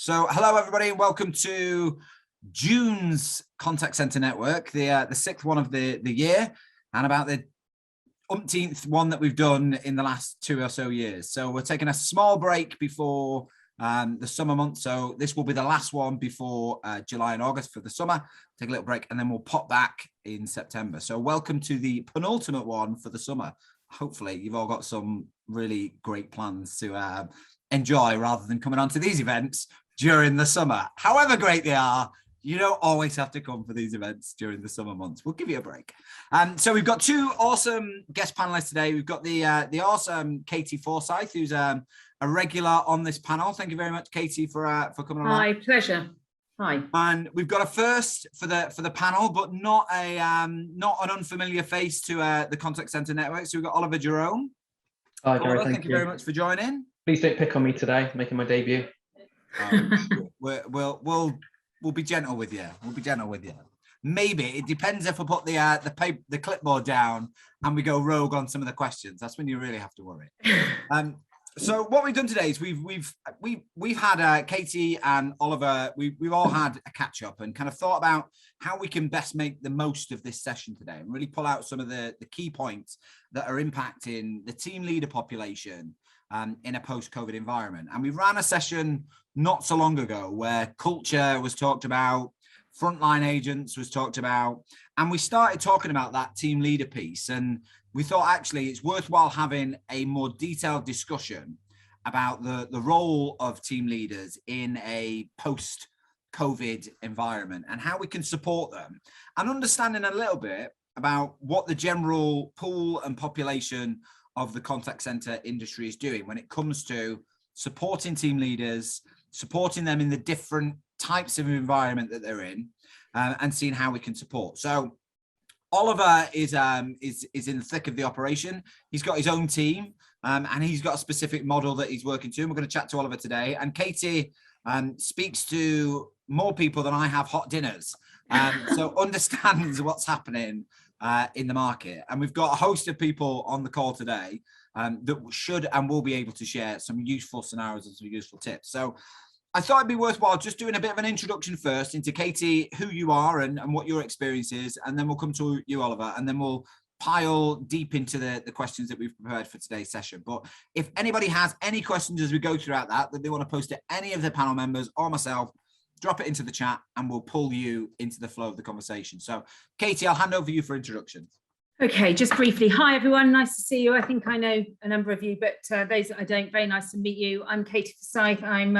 So hello, everybody, and welcome to June's Contact Center Network, the sixth one of the year, and about the umpteenth one that we've done in the last 2 or so years. So we're taking a small break before the summer months. So this will be the last one before July and August for the summer. Take a little break, and then we'll pop back in September. So welcome to the penultimate one for the summer. Hopefully you've all got some really great plans to enjoy rather than coming on to these events during the summer. However great they are, you don't always have to come for these events during the summer months. We'll give you a break. So we've got two awesome guest panelists today. We've got the awesome Katie Forsyth, who's a regular on this panel. Thank you very much, Katie, for coming on. My pleasure. Hi. And we've got a first for the panel, but not an unfamiliar face to the Contact Center Network. So we've got Oliver Jerome. Hi, Gary. Thank you very much for joining. Please don't pick on me today, making my debut. We'll be gentle with you. We'll be gentle with you. Maybe it depends if I put the clipboard down and we go rogue on some of the questions. That's when you really have to worry. So what we've done today is we've had Katie and Oliver. We've all had a catch up and kind of thought about how we can best make the most of this session today and really pull out some of the key points that are impacting the team leader population in a post-COVID environment. And we ran a session not so long ago where culture was talked about, frontline agents was talked about, and we started talking about that team leader piece. And we thought actually it's worthwhile having a more detailed discussion about the role of team leaders in a post-COVID environment and how we can support them, and understanding a little bit about what the general pool and population of the contact center industry is doing when it comes to supporting team leaders, supporting them in the different types of environment that they're in, and seeing how we can support. So Oliver is in the thick of the operation. He's got his own team, and he's got a specific model that he's working to. And we're going to chat to Oliver today. And Katie speaks to more people than I have hot dinners, so understands what's happening in the market. And we've got a host of people on the call today that should and will be able to share some useful scenarios and some useful tips. So I thought it'd be worthwhile just doing a bit of an introduction first into Katie, who you are and what your experience is, and then we'll come to you, Oliver, and then we'll pile deep into the questions that we've prepared for today's session. But if anybody has any questions as we go throughout that they want to post to any of the panel members or myself, drop it into the chat and we'll pull you into the flow of the conversation. So Katie, I'll hand over you for introductions. Okay, just briefly. Hi, everyone. Nice to see you. I think I know a number of you, but those that I don't, very nice to meet you. I'm Katie Forsyth. I'm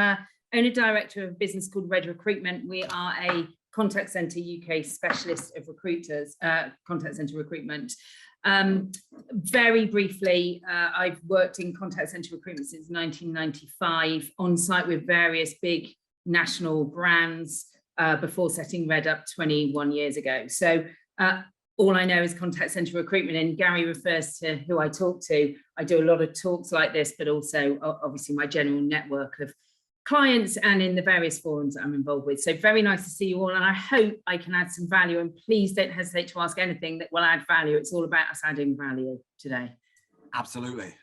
owner director of a business called Red Recruitment. We are a contact center UK specialist of recruiters, contact center recruitment. Very briefly, I've worked in contact center recruitment since 1995 on site with various big national brands before setting Red up 21 years ago. So all I know is contact center recruitment, and Gary refers to who I talk to. I do a lot of talks like this, but also obviously my general network of clients and in the various forums that I'm involved with. So very nice to see you all, and I hope I can add some value, and please don't hesitate to ask anything that will add value. It's all about us adding value today. Absolutely.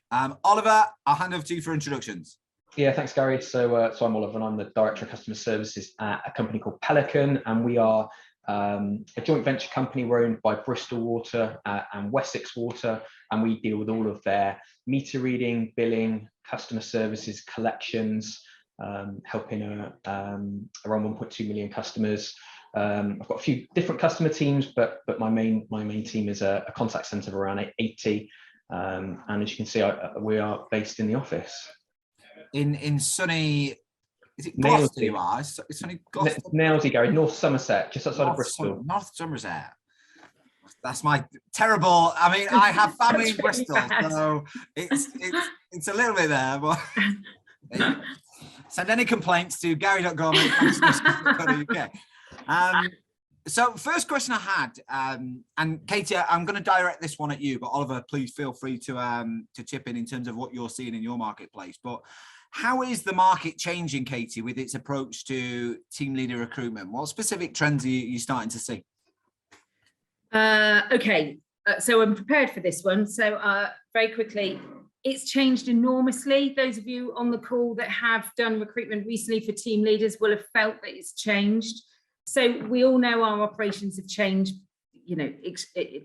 Oliver, I'll hand over to you for introductions. Yeah, thanks, Gary. So I'm Oliver, and I'm the Director of Customer Services at a company called Pelican, and we are a joint venture company. We're owned by Bristol Water and Wessex Water, and we deal with all of their meter reading, billing, customer services, collections, helping around 1.2 million customers. I've got a few different customer teams, but my main team is a contact center of around 80, and as you can see, we are based in the office. In sunny, is it Gloucester you are? It's sunny Gloucester. Nailsy, Gary, North Somerset, just outside of Bristol. North Somerset. That's my terrible. I mean, I have family in Bristol, so it's a little bit there. But send any complaints to Gary.gorman@UK. So first question I had, and Katie, I'm going to direct this one at you, but Oliver, please feel free to chip in terms of what you're seeing in your marketplace. But how is the market changing, Katie, with its approach to team leader recruitment? What specific trends are you starting to see? Okay, so I'm prepared for this one. So very quickly, It's changed enormously. Those of you on the call that have done recruitment recently for team leaders will have felt that it's changed. So we all know our operations have changed, you know,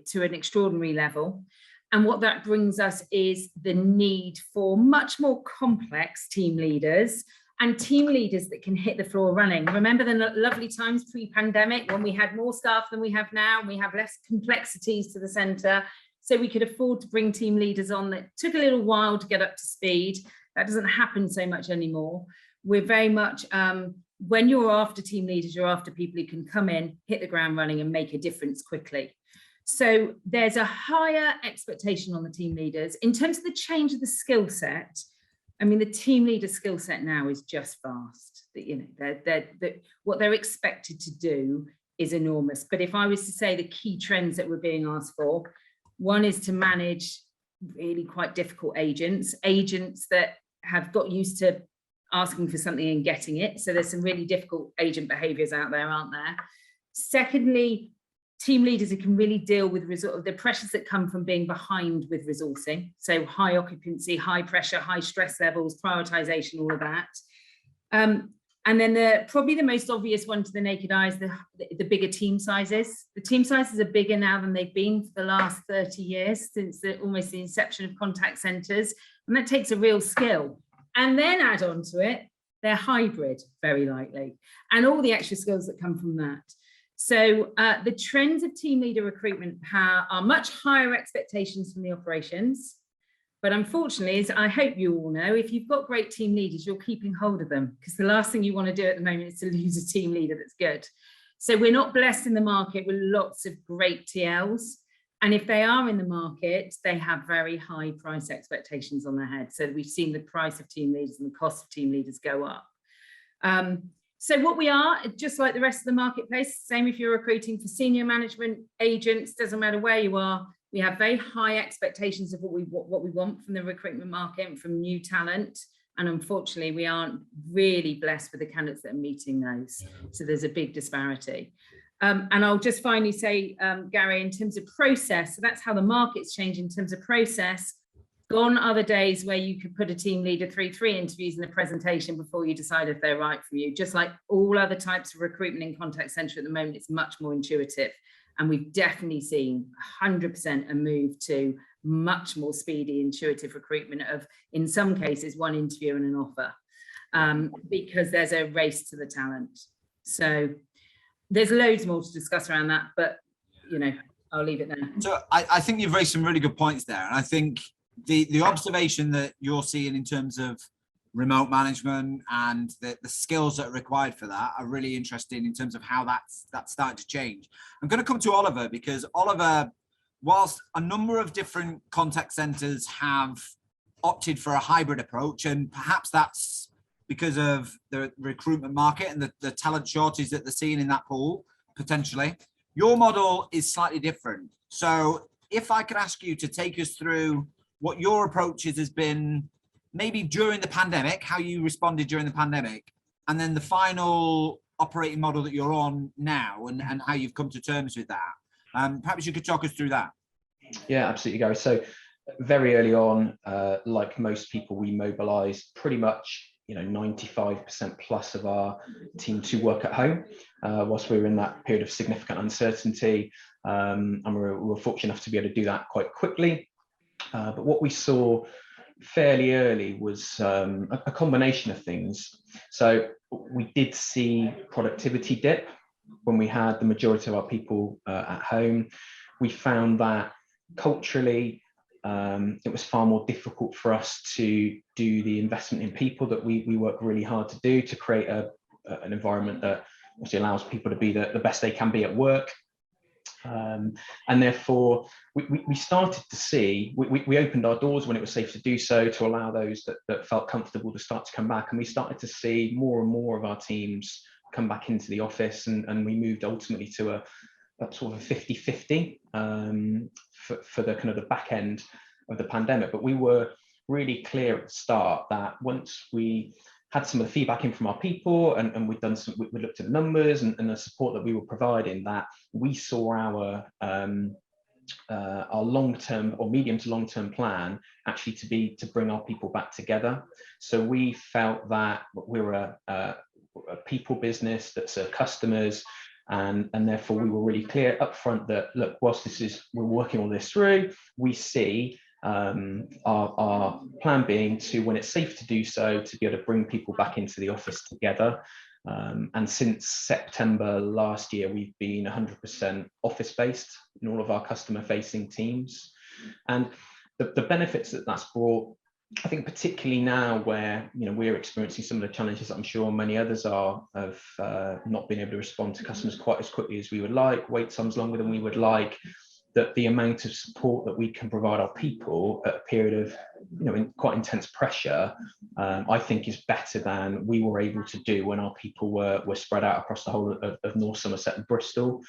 to an extraordinary level. And what that brings us is the need for much more complex team leaders and team leaders that can hit the floor running. Remember the lovely times pre-pandemic when we had more staff than we have now, and we have less complexities to the centre. So we could afford to bring team leaders on that took a little while to get up to speed. That doesn't happen so much anymore. We're very much, when you're after team leaders, you're after people who can come in, hit the ground running and make a difference quickly. So there's a higher expectation on the team leaders. In terms of the change of the skill set, I mean, the team leader skill set now is just vast. You know, what they're expected to do is enormous. But if I was to say the key trends that we're being asked for, one is to manage really quite difficult agents that have got used to asking for something and getting it. So there's some really difficult agent behaviors out there, aren't there? Secondly, team leaders who can really deal with the pressures that come from being behind with resourcing. So high occupancy, high pressure, high stress levels, prioritization, all of that. And then probably the most obvious one to the naked eye is the bigger team sizes. The team sizes are bigger now than they've been for the last 30 years, since almost the inception of contact centres. And that takes a real skill. And then add on to it, they're hybrid, very likely, and all the extra skills that come from that. So the trends of team leader recruitment are much higher expectations from the operations. But unfortunately, as I hope you all know, if you've got great team leaders, you're keeping hold of them, because the last thing you want to do at the moment is to lose a team leader that's good. So we're not blessed in the market with lots of great TLs. And if they are in the market, they have very high price expectations on their head. So we've seen the price of team leaders and the cost of team leaders go up. So what we are, just like the rest of the marketplace, same if you're recruiting for senior management agents, doesn't matter where you are, we have very high expectations of what we want from the recruitment market and from new talent. And unfortunately, we aren't really blessed with the candidates that are meeting those. So there's a big disparity. And I'll just finally say, Gary, in terms of process, so that's how the market's changed in terms of process. Gone are the days where you could put a team leader through 3 interviews and a presentation before you decide if they're right for you. Just like all other types of recruitment in contact centre at the moment, it's much more intuitive. And we've definitely seen 100% a move to much more speedy, intuitive recruitment of, in some cases, 1 interview and an offer, because there's a race to the talent. So there's loads more to discuss around that, but, you know, I'll leave it there. So I think you've raised some really good points there. And I think the observation that you're seeing in terms of remote management and the skills that are required for that are really interesting in terms of how that's started to change. I'm going to come to Oliver, because Oliver, whilst a number of different contact centres have opted for a hybrid approach, and perhaps that's because of the recruitment market and the talent shortage that they're seeing in that pool, potentially, your model is slightly different. So if I could ask you to take us through what your approach has been, maybe during the pandemic, how you responded during the pandemic, and then the final operating model that you're on now, and how you've come to terms with that. Perhaps you could talk us through that. Yeah, absolutely, Gary. So very early on, like most people, we mobilised pretty much 95% plus of our team to work at home whilst we were in that period of significant uncertainty, and we were fortunate enough to be able to do that quite quickly. But what we saw fairly early was a combination of things. So we did see productivity dip when we had the majority of our people at home. We found that culturally it was far more difficult for us to do the investment in people that we work really hard to do, to create an environment that obviously allows people to be the best they can be at work. And therefore, we started to see, we opened our doors when it was safe to do so, to allow those that felt comfortable to start to come back. And we started to see more and more of our teams come back into the office, and we moved ultimately to a sort of a 50-50 for the kind of the back end of the pandemic. But we were really clear at the start that once we had some of the feedback in from our people, and we looked at the numbers and the support that we were providing, that we saw our our long-term or medium to long-term plan actually to bring our people back together. So we felt that we're a people business that serve customers, and therefore we were really clear up front that, look, whilst we're working all this through, we see our plan being to, when it's safe to do so, to be able to bring people back into the office together. And since September last year, we've been 100% office-based in all of our customer-facing teams. And the benefits that that's brought, I think particularly now where we're experiencing some of the challenges that I'm sure many others are, of not being able to respond to customers quite as quickly as we would like, wait times longer than we would like, that the amount of support that we can provide our people at a period of in quite intense pressure, I think is better than we were able to do when our people were spread out across the whole of North Somerset and Bristol.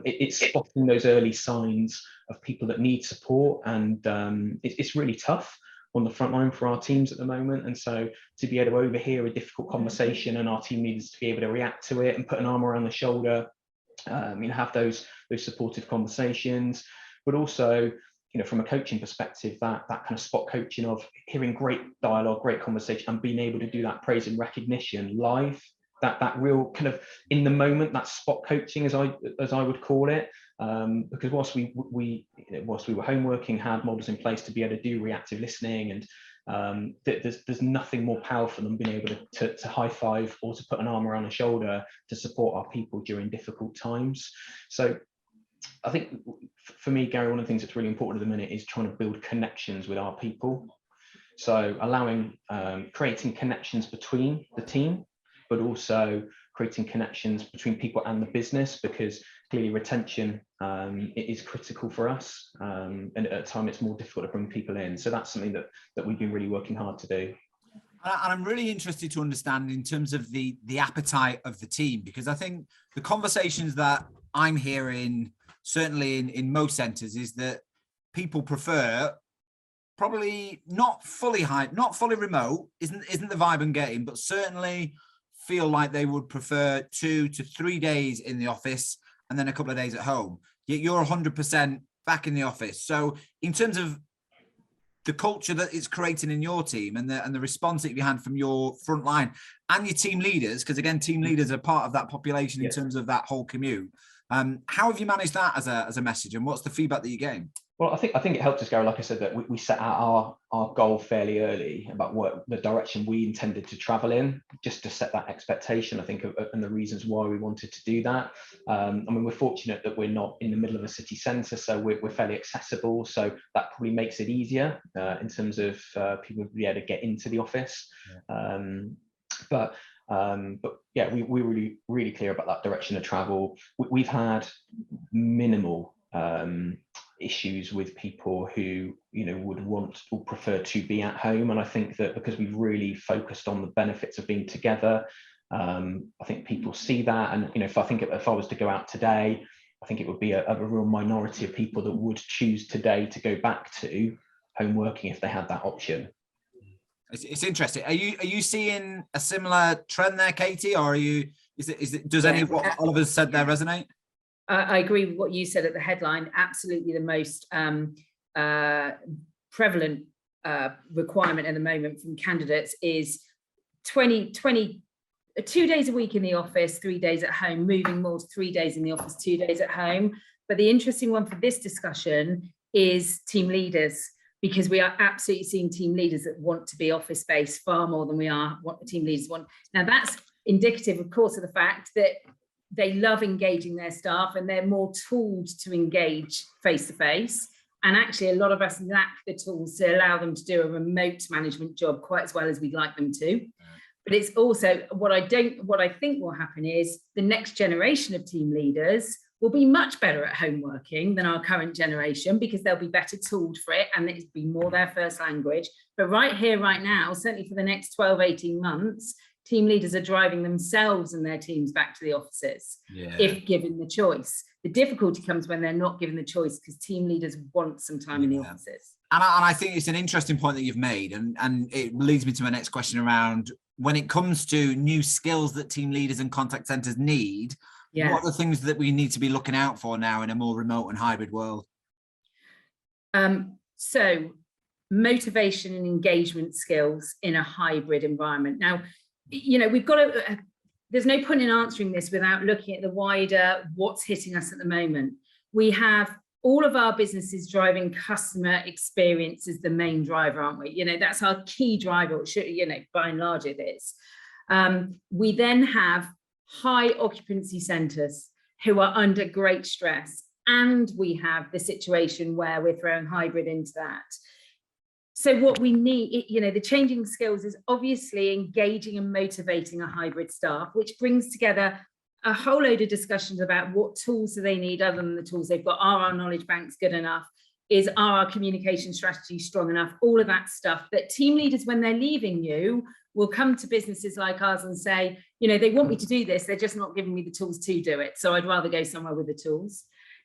It's spotting those early signs of people that need support, and it's really tough on the front line for our teams at the moment. And so to be able to overhear a difficult conversation and our team leaders to be able to react to it and put an arm around the shoulder, have those supportive conversations, but also from a coaching perspective, that kind of spot coaching of hearing great dialogue, great conversation, and being able to do that praise and recognition live, that real kind of in the moment, that spot coaching, as I would call it, because whilst we were home working, had models in place to be able to do reactive listening, and there's nothing more powerful than being able to high five or to put an arm around a shoulder to support our people during difficult times. So I think for me, Gary, one of the things that's really important at the minute is trying to build connections with our people. So creating connections between the team, but also creating connections between people and the business, because clearly retention it is critical for us, and at a time it's more difficult to bring people in. So that's something that we've been really working hard to do. And I'm really interested to understand in terms of the appetite of the team, because I think the conversations that I'm hearing, certainly in most centres, is that people prefer probably not fully remote, isn't the vibe I'm getting, but certainly feel like they would prefer 2 to 3 days in the office and then a couple of days at home. Yet you're 100% back in the office. So in terms of the culture that it's creating in your team and the response that you had from your frontline and your team leaders, because again, team leaders are part of that population in terms of that whole commute. How have you managed that as a message, and what's the feedback that you're getting? Well, I think it helped us, Gary. Like I said, that we set out our goal fairly early about what the direction we intended to travel in, just to set that expectation, I think, and the reasons why we wanted to do that. I mean, we're fortunate that we're not in the middle of a city centre, so we're fairly accessible. So that probably makes it easier in terms of people being able to get into the office. But yeah, we were really clear about that direction of travel. We've had minimal issues with people who would want or prefer to be at home, and I think that because we've really focused on the benefits of being together, I think people see that. And if I was to go out today, I think it would be a real minority of people that would choose today to go back to home working if they had that option. It's interesting. Are you seeing a similar trend there, Katie, or does any of what Oliver's said there resonate? I agree with what you said at the headline. Absolutely, the most prevalent requirement at the moment from candidates is 2 days a week in the office, 3 days at home, moving more to 3 days in the office, 2 days at home. But the interesting one for this discussion is team leaders, because we are absolutely seeing team leaders that want to be office-based far more than we are what team leaders want. Now, that's indicative, of course, of the fact that they love engaging their staff and they're more tooled to engage face-to-face. And actually, a lot of us lack the tools to allow them to do a remote management job quite as well as we'd like them to. But it's also what I think will happen is the next generation of team leaders will be much better at home working than our current generation, because they'll be better tooled for it and it'll be more their first language. But right here, right now, certainly for the next 12, 18 months, team leaders are driving themselves and their teams back to the offices, if given the choice. The difficulty comes when they're not given the choice, because team leaders want some time in the offices. And I think it's an interesting point that you've made, and it leads me to my next question around when it comes to new skills that team leaders and contact centres need. What are the things that we need to be looking out for now in a more remote and hybrid world? So motivation and engagement skills in a hybrid environment. Now, we've got to, there's no point in answering this without looking at the wider what's hitting us at the moment. We have all of our businesses driving customer experience as the main driver, aren't we? That's our key driver, which, by and large it is. We then have high occupancy centres who are under great stress. And we have the situation where we're throwing hybrid into that. So what we need, the changing skills is obviously engaging and motivating a hybrid staff, which brings together a whole load of discussions about what tools do they need other than the tools they've got. Are our knowledge banks good enough? Are our communication strategies strong enough? All of that stuff that team leaders, when they're leaving you, will come to businesses like ours and say, they want me to do this, they're just not giving me the tools to do it. So I'd rather go somewhere with the tools.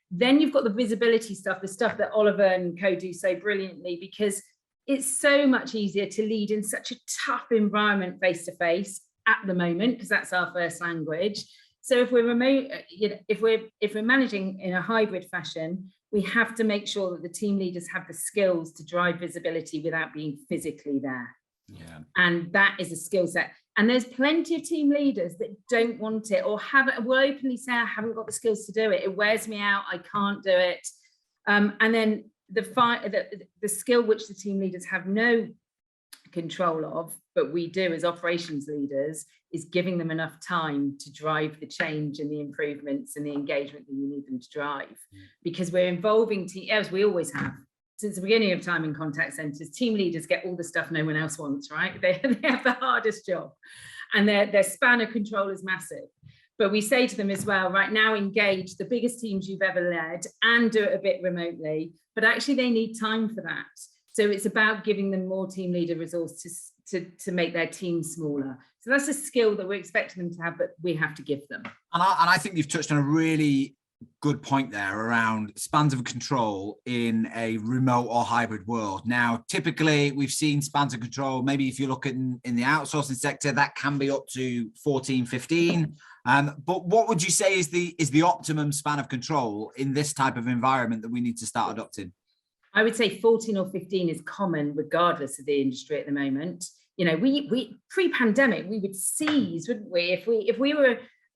Then you've got the visibility stuff, the stuff that Oliver and co do so brilliantly, because it's so much easier to lead in such a tough environment face-to-face at the moment, because that's our first language. So if we're remote, if we're managing in a hybrid fashion, we have to make sure that the team leaders have the skills to drive visibility without being physically there. Yeah. And that is a skill set. And there's plenty of team leaders that don't want it or will openly say, I haven't got the skills to do it. It wears me out. I can't do it. And then the skill which the team leaders have no control of, but we do as operations leaders, is giving them enough time to drive the change and the improvements and the engagement that you need them to drive. Because we're involving teams, as we always have. Since the beginning of time in contact centres, team leaders get all the stuff no one else wants, right? They have the hardest job, and their span of control is massive. But we say to them as well, right now, engage the biggest teams you've ever led and do it a bit remotely, but actually they need time for that. So it's about giving them more team leader resource to make their team smaller. So that's a skill that we're expecting them to have, but we have to give them. And I think you've touched on a really good point there around spans of control in a remote or hybrid world. Now, typically we've seen spans of control, maybe if you look in the outsourcing sector, that can be up to 14, 15. But what would you say is the optimum span of control in this type of environment that we need to start adopting? I would say 14 or 15 is common regardless of the industry at the moment. We pre-pandemic, we would seize, wouldn't we?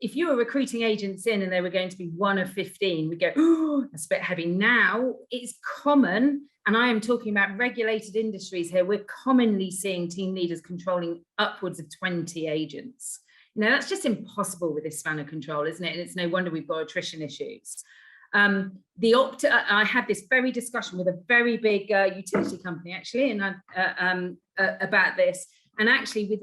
If you were recruiting agents in and they were going to be one of 15, we'd go, oh, that's a bit heavy. Now it's common, and I am talking about regulated industries here, we're commonly seeing team leaders controlling upwards of 20 agents. That's just impossible with this span of control, isn't it? And it's no wonder we've got attrition issues. I had this very discussion with a very big utility company, actually, and about this, and actually with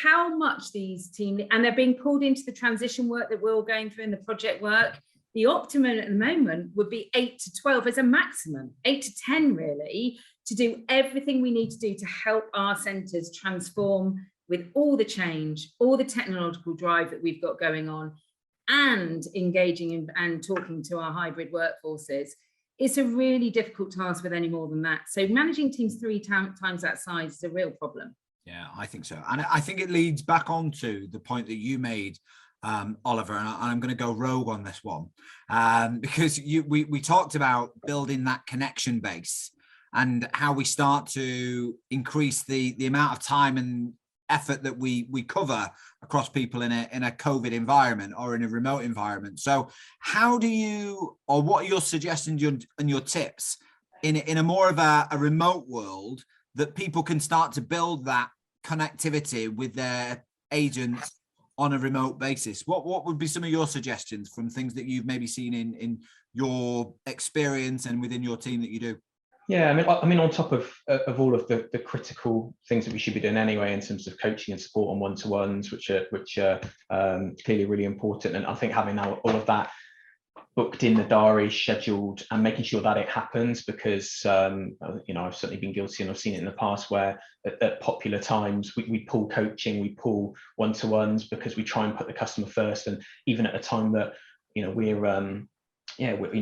how much these team, and they're being pulled into the transition work that we're all going through in the project work. The optimum at the moment would be 8 to 12 as a maximum, 8 to 10 really, to do everything we need to do to help our centres transform with all the change, all the technological drive that we've got going on, and engaging in, and talking to our hybrid workforces. It's a really difficult task with any more than that. So managing teams 3 times that size is a real problem. Yeah, I think so. And I think it leads back onto the point that you made, Oliver, and I'm going to go rogue on this one, because we talked about building that connection base and how we start to increase the amount of time and effort that we cover across people in a COVID environment or in a remote environment. So how do you, or what are your suggestions and your tips in a more of a remote world that people can start to build that connectivity with their agents on a remote basis? What would be some of your suggestions from things that you've maybe seen in your experience and within your team that you do? Yeah, I mean, on top of all of the critical things that we should be doing anyway in terms of coaching and support on one-to-ones, which are clearly really important, and I think having all of that booked in the diary, scheduled, and making sure that it happens, because I've certainly been guilty, and I've seen it in the past where at popular times we pull coaching, we pull one-to-ones because we try and put the customer first, and even at a time that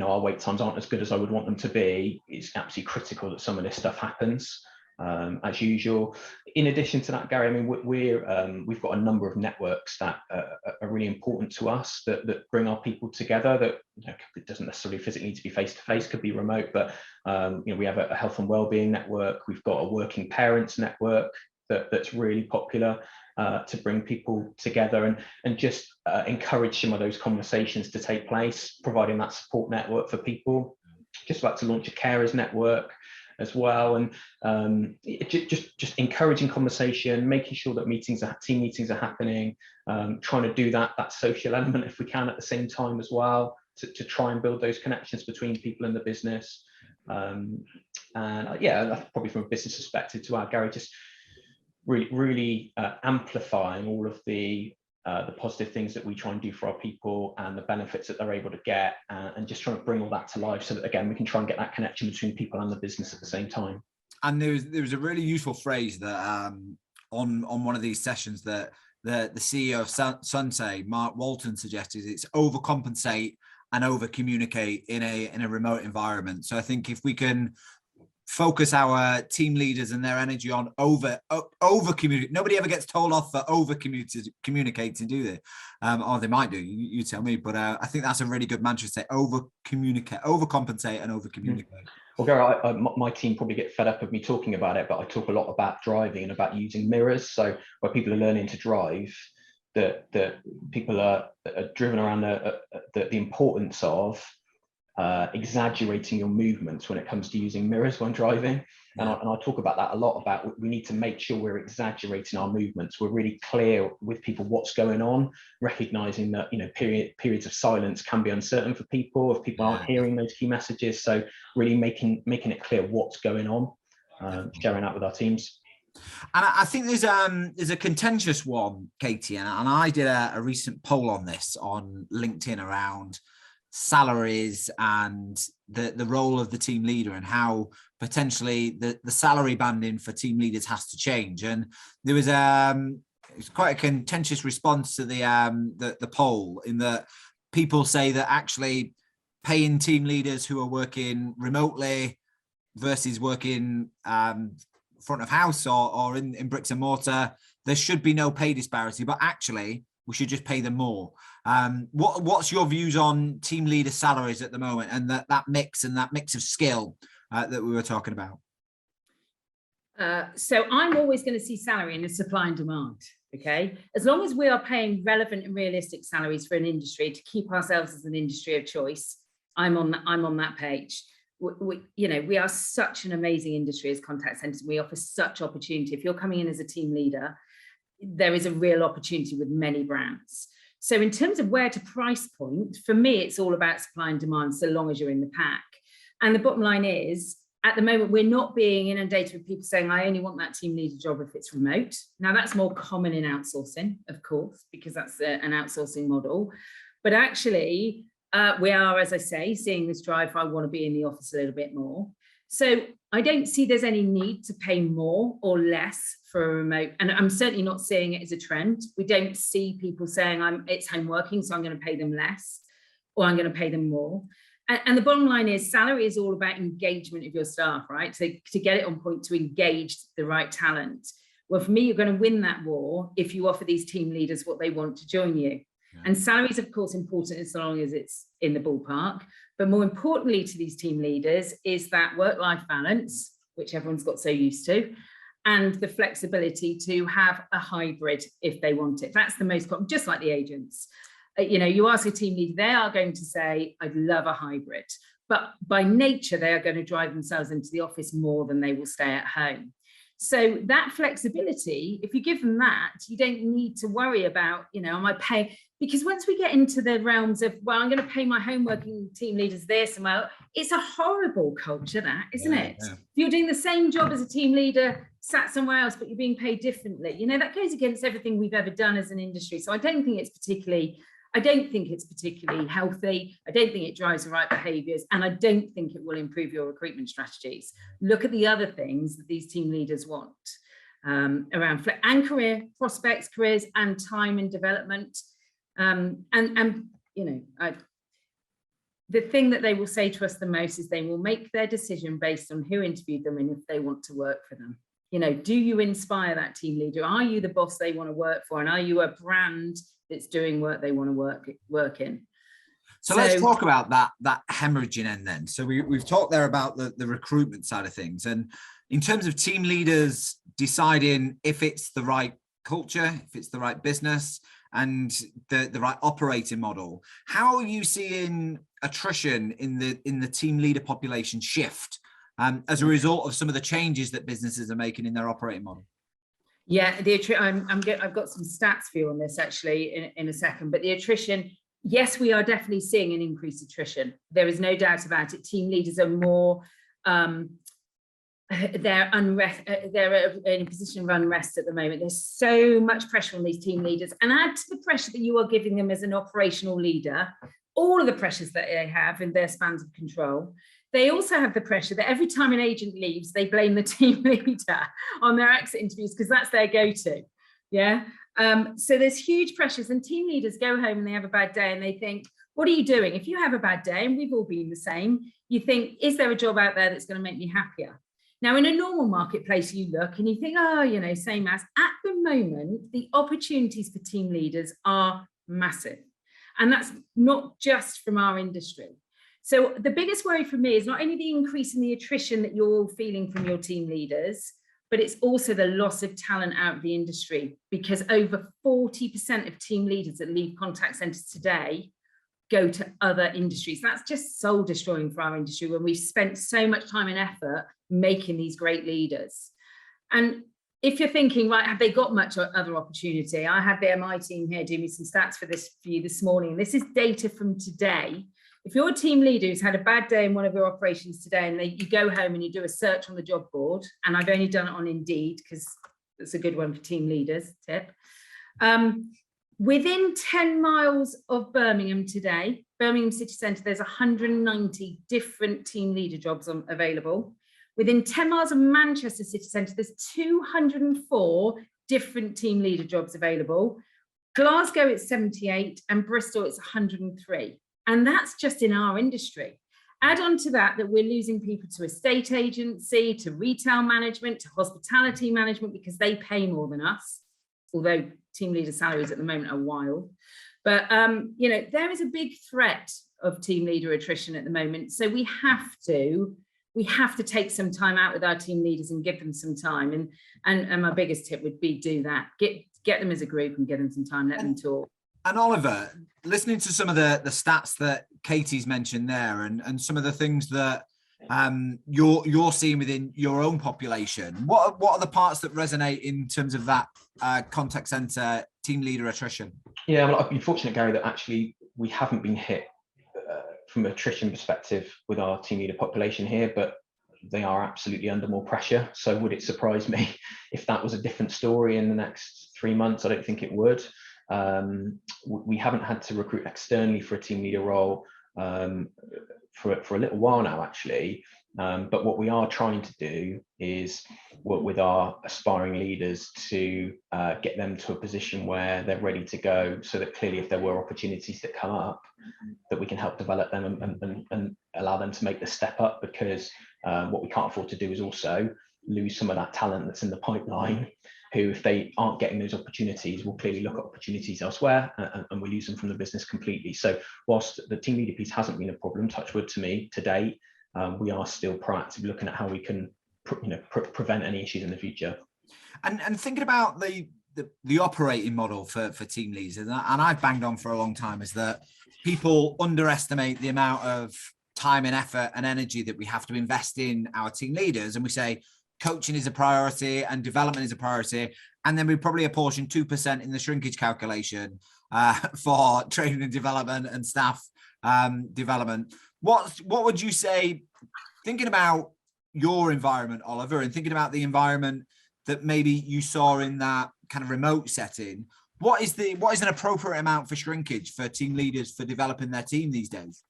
our wait times aren't as good as I would want them to be, it's absolutely critical that some of this stuff happens. as usual. In addition to that, Gary, I mean, we've got a number of networks that are really important to us that bring our people together. That, you know, it doesn't necessarily physically need to be face to face, could be remote, but you know, we have a health and wellbeing network. We've got a working parents network that's really popular to bring people together and just encourage some of those conversations to take place, providing that support network for people. Just about to launch a carers network as well, and just encouraging conversation, making sure that team meetings are happening, trying to do that social element if we can at the same time as well, to try and build those connections between people in the business. And yeah, probably from a business perspective to our Gary, just really amplifying all of the positive things that we try and do for our people and the benefits that they're able to get, and just trying to bring all that to life so that, again, we can try and get that connection between people and the business at the same time. And there was a really useful phrase that on one of these sessions that the CEO of Sunsay, Mark Walton, suggested. It's overcompensate and over communicate in a remote environment. So I think if we can focus our team leaders and their energy on over communicate. Nobody ever gets told off for over communicating, do they? Or they might do. You tell me. But I think that's a really good mantra to say: over communicate, overcompensate, and over communicate. Well, Gary, my team probably get fed up of me talking about it, but I talk a lot about driving and about using mirrors. So where people are learning to drive, that people are driven around the importance of exaggerating your movements when it comes to using mirrors when driving. And I talk about that a lot, about we need to make sure we're exaggerating our movements. We're really clear with people what's going on, recognizing that, you know, periods of silence can be uncertain for people if people aren't hearing those key messages. So really making it clear what's going on, sharing that with our teams. And I think there's a contentious one, Katie, and I did a recent poll on this on LinkedIn around salaries and the role of the team leader and how potentially the salary banding for team leaders has to change. And there was it's quite a contentious response to the poll, in that people say that actually paying team leaders who are working remotely versus working front of house or in bricks and mortar, there should be no pay disparity, but actually we should just pay them more. What's your views on team leader salaries at the moment, and that mix of skill that we were talking about? So I'm always going to see salary in a supply and demand. Okay, as long as we are paying relevant and realistic salaries for an industry to keep ourselves as an industry of choice, I'm on that page. We are such an amazing industry as contact centers. We offer such opportunity. If you're coming in as a team leader, there is a real opportunity with many brands. So in terms of where to price point, for me, it's all about supply and demand, so long as you're in the pack. And the bottom line is, at the moment, we're not being inundated with people saying, I only want that team leader job if it's remote. Now, that's more common in outsourcing, of course, because that's an outsourcing model. But actually, we are, as I say, seeing this drive. I want to be in the office a little bit more. So I don't see there's any need to pay more or less for a remote. And I'm certainly not seeing it as a trend. We don't see people saying it's home working, so I'm going to pay them less, or I'm going to pay them more. And the bottom line is, salary is all about engagement of your staff, right? So to get it on point, to engage the right talent. Well, for me, you're going to win that war if you offer these team leaders what they want to join you. Yeah. And salary is, of course, important as long as it's in the ballpark. But more importantly to these team leaders is that work-life balance, which everyone's got so used to, and the flexibility to have a hybrid if they want it. That's the most common, just like the agents. You ask a team leader, they are going to say, I'd love a hybrid. But by nature, they are going to drive themselves into the office more than they will stay at home. So that flexibility, if you give them that, you don't need to worry about, am I paying? Because once we get into the realms of, well, I'm going to pay my home working team leaders this, and well, it's a horrible culture, that, isn't it? Yeah. If you're doing the same job as a team leader, sat somewhere else, but you're being paid differently, that goes against everything we've ever done as an industry. So I don't think it's particularly healthy. I don't think it drives the right behaviours, and I don't think it will improve your recruitment strategies. Look at the other things that these team leaders want around career prospects, careers, and time and development. The thing that they will say to us the most is they will make their decision based on who interviewed them and if they want to work for them. You know, do you inspire that team leader? Are you the boss they want to work for? And are you a brand that's doing work they want to work in? So let's talk about that hemorrhaging end then. So we've talked there about the recruitment side of things. And in terms of team leaders deciding if it's the right culture, if it's the right business and the right operating model, how are you seeing attrition in the team leader population shift as a result of some of the changes that businesses are making in their operating model? Yeah, I've got some stats for you on this actually in a second, but the attrition, yes, we are definitely seeing an increased attrition. There is no doubt about it. Team leaders are more, they're in a position of unrest at the moment. There's so much pressure on these team leaders, and add to the pressure that you are giving them as an operational leader, all of the pressures that they have in their spans of control. They also have the pressure that every time an agent leaves, they blame the team leader on their exit interviews because that's their go-to. Yeah. So there's huge pressures, and team leaders go home and they have a bad day and they think, what are you doing? If you have a bad day, and we've all been the same, you think, is there a job out there that's going to make me happier? Now, in a normal marketplace, you look and you think, oh, you know, same as. At the moment, the opportunities for team leaders are massive. And that's not just from our industry. So the biggest worry for me is not only the increase in the attrition that you're all feeling from your team leaders, but it's also the loss of talent out of the industry, because over 40% of team leaders that leave contact centers today go to other industries. That's just soul destroying for our industry when we've spent so much time and effort making these great leaders. And if you're thinking, right, have they got much other opportunity? I had the MI team here doing me some stats for you this morning. This is data from today. If you're a team leader who's had a bad day in one of your operations today, and you go home and you do a search on the job board, and I've only done it on Indeed because it's a good one for team leaders, tip. Within 10 miles of Birmingham today, Birmingham City Centre, there's 190 different team leader jobs available. Within 10 miles of Manchester City Centre, there's 204 different team leader jobs available. Glasgow, it's 78, and Bristol, it's 103. And that's just in our industry. Add on to that we're losing people to estate agency, to retail management, to hospitality management, because they pay more than us, although team leader salaries at the moment are wild. But you know, there is a big threat of team leader attrition at the moment. So we have to take some time out with our team leaders and give them some time. And my biggest tip would be do that. Get them as a group and give them some time, let them talk. And Oliver, listening to some of the stats that Katie's mentioned there, and some of the things that you're seeing within your own population, what are the parts that resonate in terms of that contact center team leader attrition? Yeah, well, I've been fortunate, Gary, that actually we haven't been hit from an attrition perspective with our team leader population here, but they are absolutely under more pressure. So would it surprise me if that was a different story in the next 3 months? I don't think it would. We haven't had to recruit externally for a team leader role for a little while now, actually. But what we are trying to do is work with our aspiring leaders to get them to a position where they're ready to go, so that clearly if there were opportunities that come up, that we can help develop them and allow them to make the step up, because what we can't afford to do is also lose some of that talent that's in the pipeline, who, if they aren't getting those opportunities, will clearly look at opportunities elsewhere, and we lose them from the business completely. So whilst the team leader piece hasn't been a problem, touch wood to me, to date, we are still proactively looking at how we can prevent any issues in the future. And thinking about the operating model for team leaders, and I've banged on for a long time, is that people underestimate the amount of time and effort and energy that we have to invest in our team leaders. And we say coaching is a priority and development is a priority. And then we probably apportion 2% in the shrinkage calculation for training and development and staff development. What would you say, thinking about your environment, Oliver, and thinking about the environment that maybe you saw in that kind of remote setting, what is an appropriate amount for shrinkage for team leaders for developing their team these days?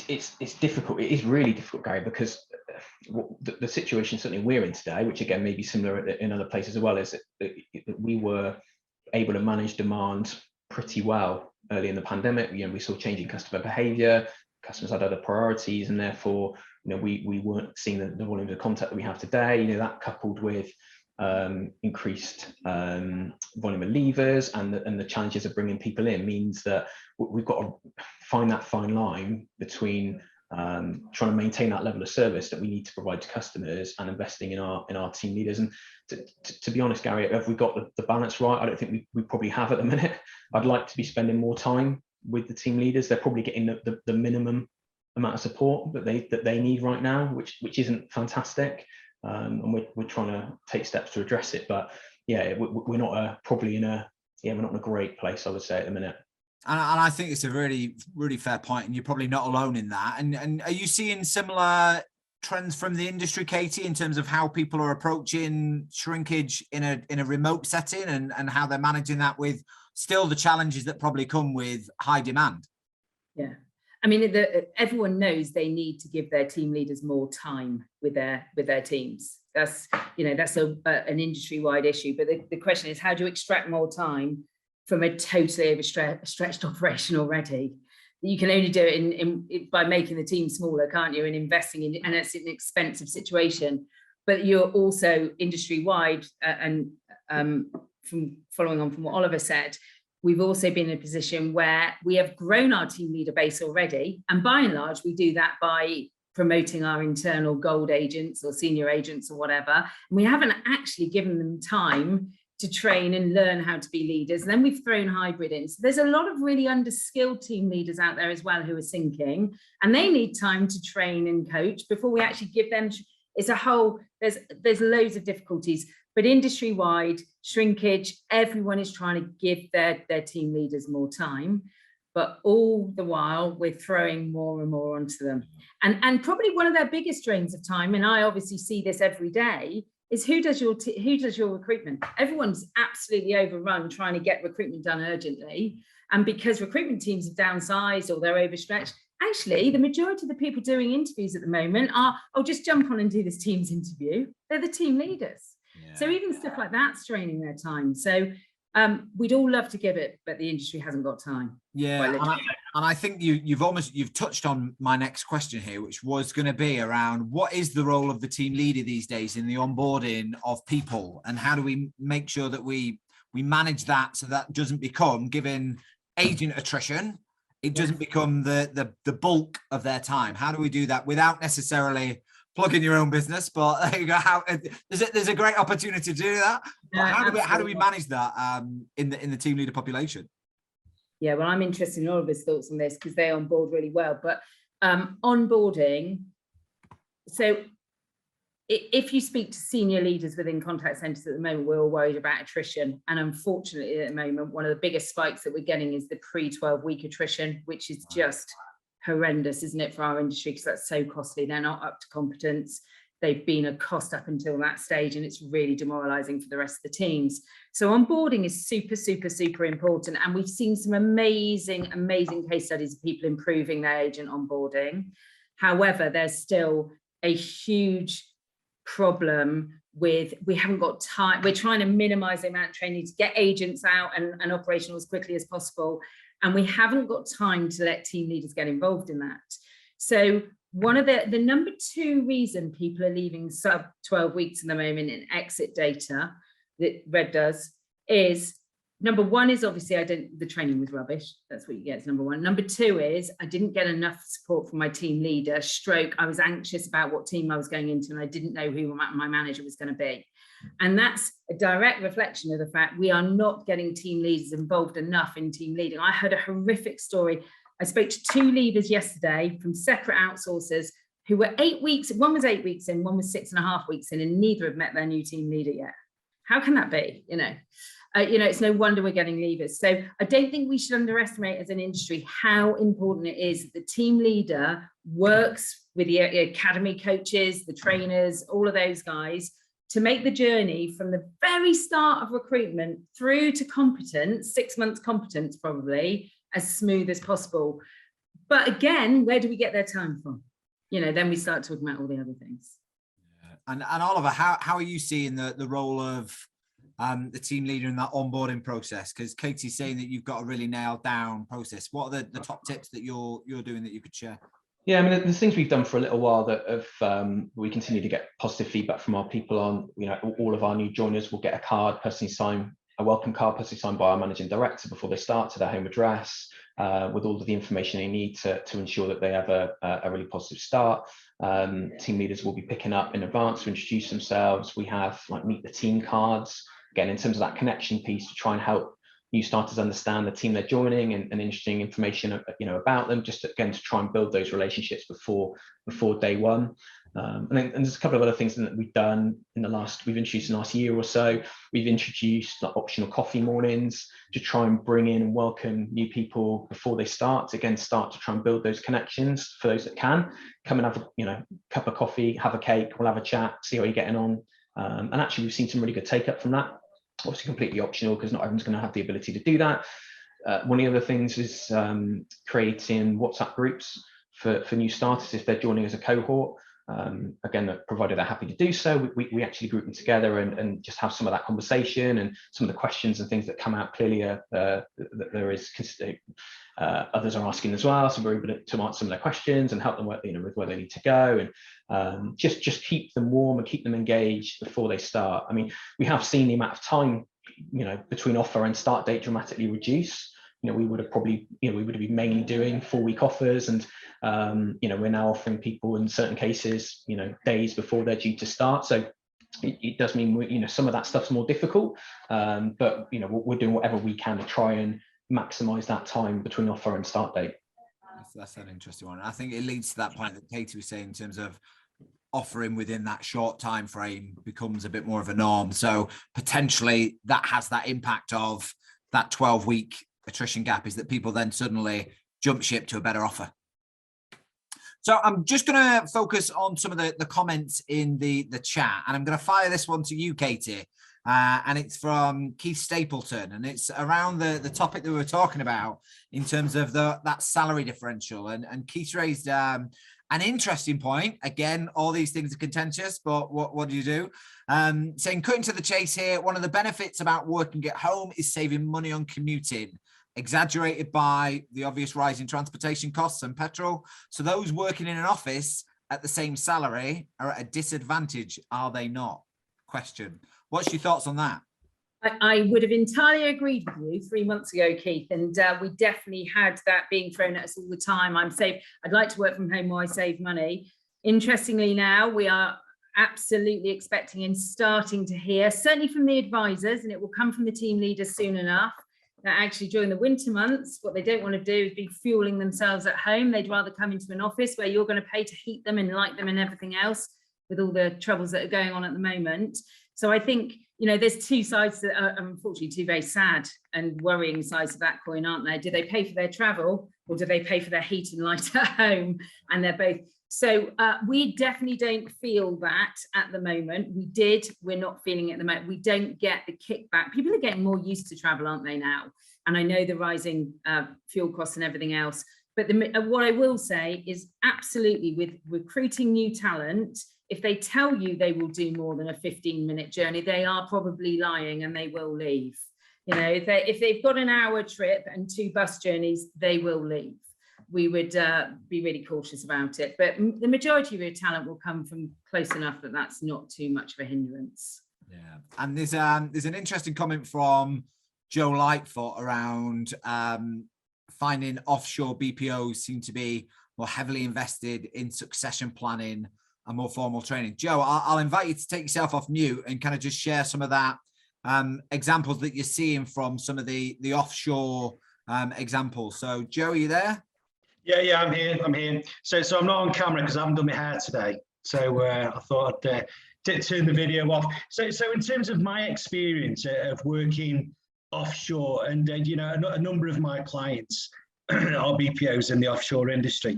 It's difficult. It is really difficult, Gary, because the situation certainly we're in today, which again may be similar in other places as well, is that we were able to manage demand pretty well early in the pandemic. You know, we saw changing customer behaviour. Customers had other priorities, and therefore, you know, we weren't seeing the volume of contact that we have today. You know, that coupled with increased volume of leavers and the challenges of bringing people in means that we've got to find that fine line between trying to maintain that level of service that we need to provide to customers and investing in our team leaders. And to be honest, Gary, have we got the balance right? I don't think we probably have at the minute. I'd like to be spending more time with the team leaders. They're probably getting the minimum amount of support that they need right now, which isn't fantastic. And we're trying to take steps to address it. But yeah, we're not probably in a we're not in a great place, I would say, at the minute. And I think it's a really, really fair point, and you're probably not alone in that. And are you seeing similar trends from the industry, Katie, in terms of how people are approaching shrinkage in a remote setting and how they're managing that with still the challenges that probably come with high demand? Yeah, I mean, everyone knows they need to give their team leaders more time with their teams. That's an industry-wide issue. But the question is, how do you extract more time from a totally overstretched operation already? You can only do it by making the team smaller, can't you? And investing in, and it's an expensive situation. But you're also industry-wide, and from following on from what Oliver said, we've also been in a position where we have grown our team leader base already. And by and large, we do that by promoting our internal gold agents or senior agents or whatever. And we haven't actually given them time to train and learn how to be leaders. And then we've thrown hybrid in. So there's a lot of really underskilled team leaders out there as well who are sinking, and they need time to train and coach before we actually give them. It's a whole, there's loads of difficulties, but industry-wide shrinkage, everyone is trying to give their team leaders more time, but all the while we're throwing more and more onto them. And probably one of their biggest drains of time, and I obviously see this every day, is who does your recruitment? Everyone's absolutely overrun trying to get recruitment done urgently. And because recruitment teams have downsized or they're overstretched, actually the majority of the people doing interviews at the moment are, oh, just jump on and do this Teams interview. They're the team leaders. Yeah. So even stuff like that's straining their time. So we'd all love to give it, but the industry hasn't got time. Yeah, and I think you've touched on my next question here, which was going to be around what is the role of the team leader these days in the onboarding of people, and how do we make sure that we manage that so that doesn't become, given agent attrition, it doesn't become the bulk of their time. How do we do that without necessarily plugging your own business? But there you go. There's a great opportunity to do that. But how do we manage that in the team leader population? Yeah, well, I'm interested in all of his thoughts on this because they onboard really well. But onboarding, so if you speak to senior leaders within contact centres at the moment, we're all worried about attrition. And unfortunately, at the moment, one of the biggest spikes that we're getting is the pre-12-week attrition, which is just horrendous, isn't it, for our industry, because that's so costly. They're not up to competence. They've been a cost up until that stage, and it's really demoralizing for the rest of the teams. So onboarding is super, super, super important. And we've seen some amazing, amazing case studies of people improving their agent onboarding. However, there's still a huge problem with, we haven't got time. We're trying to minimize the amount of training to get agents out and operational as quickly as possible. And we haven't got time to let team leaders get involved in that. So one of the number two reason people are leaving sub 12 weeks at the moment in exit data that Red does is, number one is obviously the training was rubbish. That's what you get as number one. Number two is I didn't get enough support from my team leader, stroke I was anxious about what team I was going into and I didn't know who my manager was going to be. And that's a direct reflection of the fact we are not getting team leaders involved enough in team leading. I heard a horrific story. I spoke to two leaders yesterday from separate outsourcers who were 8 weeks. One was 8 weeks in, one was 6.5 weeks in, and neither have met their new team leader yet. How can that be? It's no wonder we're getting leavers. So I don't think we should underestimate as an industry how important it is that the team leader works with the academy coaches, the trainers, all of those guys, to make the journey from the very start of recruitment through to competence, 6 months competence probably, as smooth as possible. But again, where do we get their time from? Then we start talking about all the other things. And Oliver, how are you seeing the role of the team leader in that onboarding process? Because Katie's saying that you've got a really nailed down process. What are the top tips that you're doing that you could share? Yeah, I mean, there's things we've done for a little while that have we continue to get positive feedback from our people on. You know, all of our new joiners will get a card personally signed, a welcome card personally signed by our managing director before they start, to their home address, with all of the information they need to ensure that they have a really positive start. Team leaders will be picking up in advance to introduce themselves. We have like meet the team cards, again, in terms of that connection piece, to try and help new starters understand the team they're joining, and interesting information, you know, about them, just again to try and build those relationships before day one. And there's a couple of other things that we've done we've introduced in the last year or so. We've introduced like optional coffee mornings to try and bring in and welcome new people before they start, to again start to try and build those connections for those that can come and have a cup of coffee, have a cake, we'll have a chat, see how you're getting on. And actually we've seen some really good take up from that. Obviously completely optional, because not everyone's going to have the ability to do that. One of the other things is creating WhatsApp groups for new starters if they're joining as a cohort. Again, provided they're happy to do so, we actually group them together and just have some of that conversation, and some of the questions and things that come out clearly that there is others are asking as well, so we're able to answer some of their questions and help them with where they need to go, and just keep them warm and keep them engaged before they start. I mean, we have seen the amount of time between offer and start date dramatically reduce. We would have probably, we would have been mainly doing 4-week offers, and we're now offering people in certain cases, days before they're due to start. So it does mean some of that stuff's more difficult, but we're doing whatever we can to try and maximize that time between offer and start date. That's an interesting one. I think it leads to that point that Katie was saying in terms of offering within that short time frame becomes a bit more of a norm. So potentially that has that impact of that 12-week attrition gap, is that people then suddenly jump ship to a better offer. So I'm just going to focus on some of the comments in the chat, and I'm going to fire this one to you, Katie. And it's from Keith Stapleton, and it's around the topic that we were talking about in terms of that salary differential. And Keith raised an interesting point. Again, all these things are contentious, but what do you do? Saying, cutting to the chase here, one of the benefits about working at home is saving money on commuting, exaggerated by the obvious rise in transportation costs and petrol. So those working in an office at the same salary are at a disadvantage, are they not? Question. What's your thoughts on that? I would have entirely agreed with you 3 months ago, Keith, and we definitely had that being thrown at us all the time. I'd like to work from home while I save money. Interestingly, now we are absolutely expecting and starting to hear, certainly from the advisors, and it will come from the team leaders soon enough, that actually during the winter months, what they don't want to do is be fueling themselves at home. They'd rather come into an office where you're going to pay to heat them and light them and everything else, with all the troubles that are going on at the moment. So I think, there's two sides that are unfortunately two very sad and worrying sides of that coin, aren't there? Do they pay for their travel, or do they pay for their heat and light at home? And they're both. So we definitely don't feel that at the moment. We're not feeling it at the moment. We don't get the kickback. People are getting more used to travel, aren't they now? And I know the rising fuel costs and everything else. But what I will say is absolutely, with recruiting new talent, if they tell you they will do more than a 15-minute journey, they are probably lying, and they will leave. If they've got an hour trip and 2 bus journeys, they will leave. We would be really cautious about it. But the majority of your talent will come from close enough that that's not too much of a hindrance. Yeah. And there's an interesting comment from Joe Lightfoot around finding offshore BPOs seem to be more heavily invested in succession planning and more formal training. Joe, I'll invite you to take yourself off mute and kind of just share some of that examples that you're seeing from some of the offshore examples. So Joe, are you there? Yeah, I'm here. So I'm not on camera because I haven't done my hair today. So I thought I'd turn the video off. So in terms of my experience of working offshore, and a number of my clients are BPOs in the offshore industry.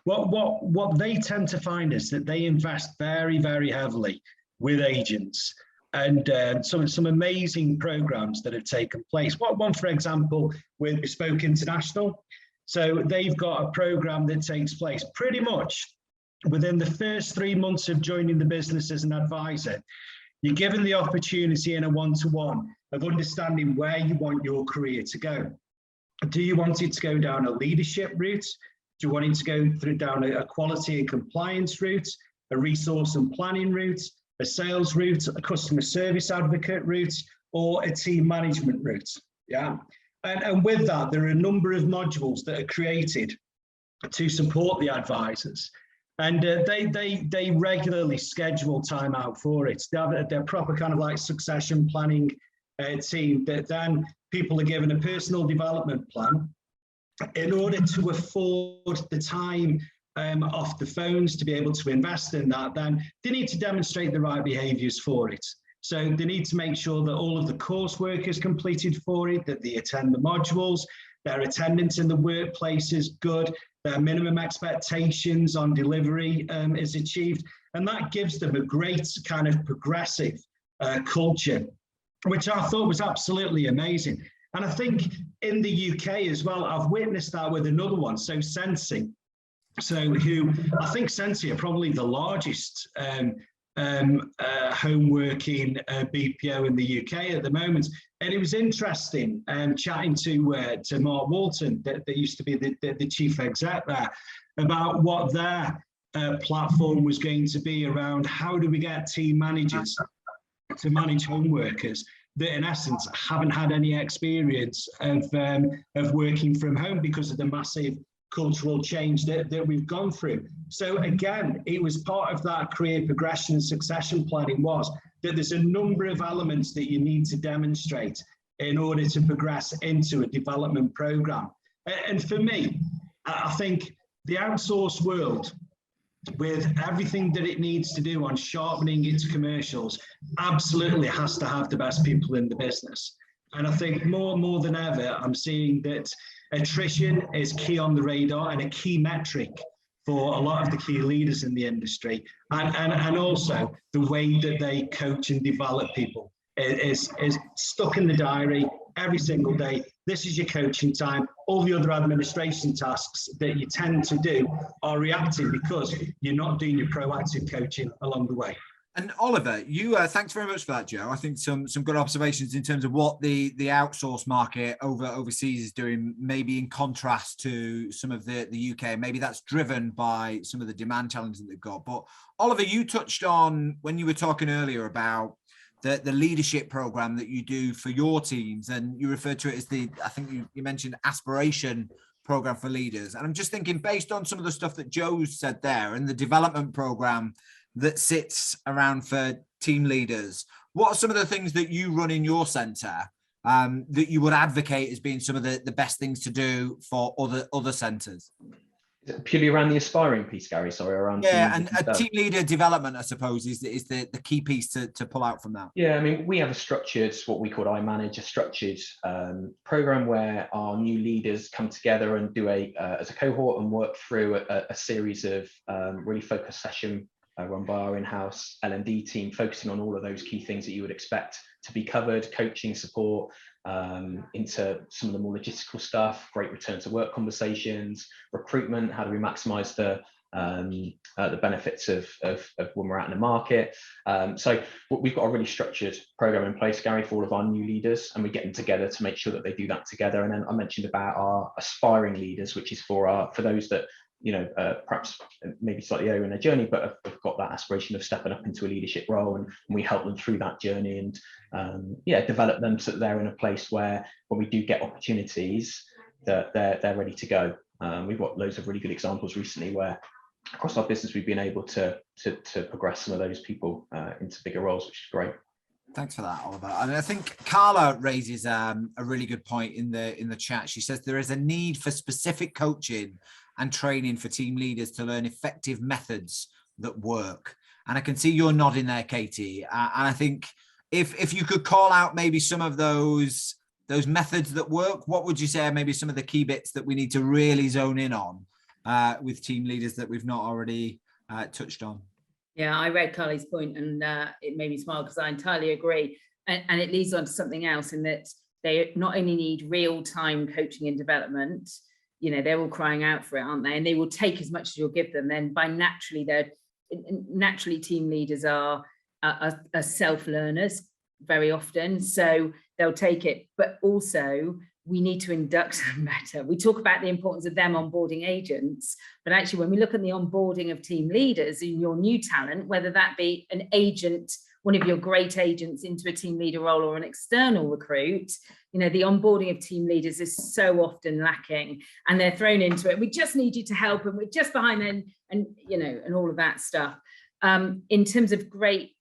What they tend to find is that they invest very, very heavily with agents, and some amazing programs that have taken place. One, for example, with Bespoke International. So they've got a program that takes place pretty much within the first 3 months of joining the business as an advisor. You're given the opportunity in a one-to-one of understanding where you want your career to go. Do you want it to go down a leadership route? Do you want it to go through down a quality and compliance route, a resource and planning route, a sales route, a customer service advocate route, or a team management route? Yeah. And with that, there are a number of modules that are created to support the advisors. And they regularly schedule time out for it. They have their proper kind of like succession planning team, that then people are given a personal development plan in order to afford the time off the phones to be able to invest in that. Then they need to demonstrate the right behaviors for it. So they need to make sure that all of the coursework is completed for it, that they attend the modules, their attendance in the workplace is good, their minimum expectations on delivery is achieved. And that gives them a great kind of progressive culture, which I thought was absolutely amazing. And I think in the UK as well, I've witnessed that with another one, so Sensi. So who, I think Sensi are probably the largest home working BPO in the UK at the moment. And it was interesting chatting to Mark Walton, that used to be the chief exec there, about what their platform was going to be around how do we get team managers to manage home workers that in essence haven't had any experience of working from home because of the massive cultural change that we've gone through. So again, it was part of that career progression and succession planning, was that there's a number of elements that you need to demonstrate in order to progress into a development program. And for me, I think the outsourced world, with everything that it needs to do on sharpening its commercials, absolutely has to have the best people in the business. And I think more than ever, I'm seeing that attrition is key on the radar and a key metric for a lot of the key leaders in the industry. And also the way that they coach and develop people is stuck in the diary every single day. This is your coaching time. All the other administration tasks that you tend to do are reactive because you're not doing your proactive coaching along the way. And Oliver, you thanks very much for that, Joe. I think some good observations in terms of what the outsource market overseas is doing, maybe in contrast to some of the UK. Maybe that's driven by some of the demand challenges that they've got. But Oliver, you touched on when you were talking earlier about the leadership program that you do for your teams, and you referred to it as I think you mentioned aspiration program for leaders. And I'm just thinking, based on some of the stuff that Joe said there and the development program that sits around for team leaders, what are some of the things that you run in your centre that you would advocate as being some of the best things to do for other centres? Purely around the aspiring piece, Gary, sorry, around and a team leader development, I suppose, is the key piece to pull out from that. Yeah, I mean, we have a structured, what we call a structured program where our new leaders come together and do as a cohort and work through a series of really focused session run by our in-house L&D team, focusing on all of those key things that you would expect to be covered: coaching, support, into some of the more logistical stuff, great return to work conversations, recruitment, how do we maximize the benefits of when we're out in the market. So we've got a really structured program in place, Gary, for all of our new leaders, and we get them together to make sure that they do that together. And then I mentioned about our aspiring leaders, which is for those that perhaps maybe slightly earlier in their journey, but have got that aspiration of stepping up into a leadership role, and we help them through that journey and develop them so that they're in a place where when we do get opportunities that they're ready to go. We've got loads of really good examples recently where across our business we've been able to progress some of those people into bigger roles, which is great. Thanks for that, Oliver. And I think Carla raises a really good point in the chat. She says there is a need for specific coaching and training for team leaders to learn effective methods that work. And I can see you're nodding there, Katie. And I think if you could call out maybe some of those methods that work, what would you say are maybe some of the key bits that we need to really zone in on with team leaders that we've not already touched on? Yeah, I read Carly's point and it made me smile because I entirely agree. And it leads on to something else in that they not only need real-time coaching and development, they're all crying out for it, aren't they? And they will take as much as you'll give them. Then naturally team leaders are self-learners very often. So they'll take it, but also we need to induct them better. We talk about the importance of them onboarding agents, but actually when we look at the onboarding of team leaders in your new talent, whether that be an agent, one of your great agents into a team leader role, or an external recruit, you know, the onboarding of team leaders is so often lacking, and they're thrown into it. We just need you to help, and we're just behind them, and you know, and all of that stuff. In terms of great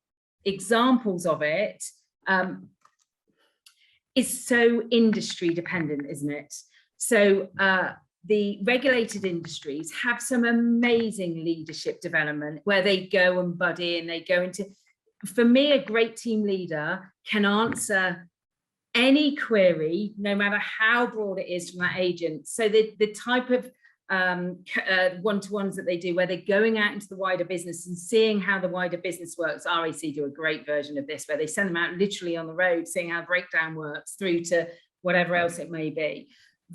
examples of it, is so industry dependent, isn't it? So the regulated industries have some amazing leadership development where they go and buddy and they go into, for me, a great team leader can answer any query, no matter how broad it is from that agent. So the type of one-to-ones that they do, where they're going out into the wider business and seeing how the wider business works. RAC do a great version of this, where they send them out literally on the road, seeing how breakdown works through to whatever else it may be.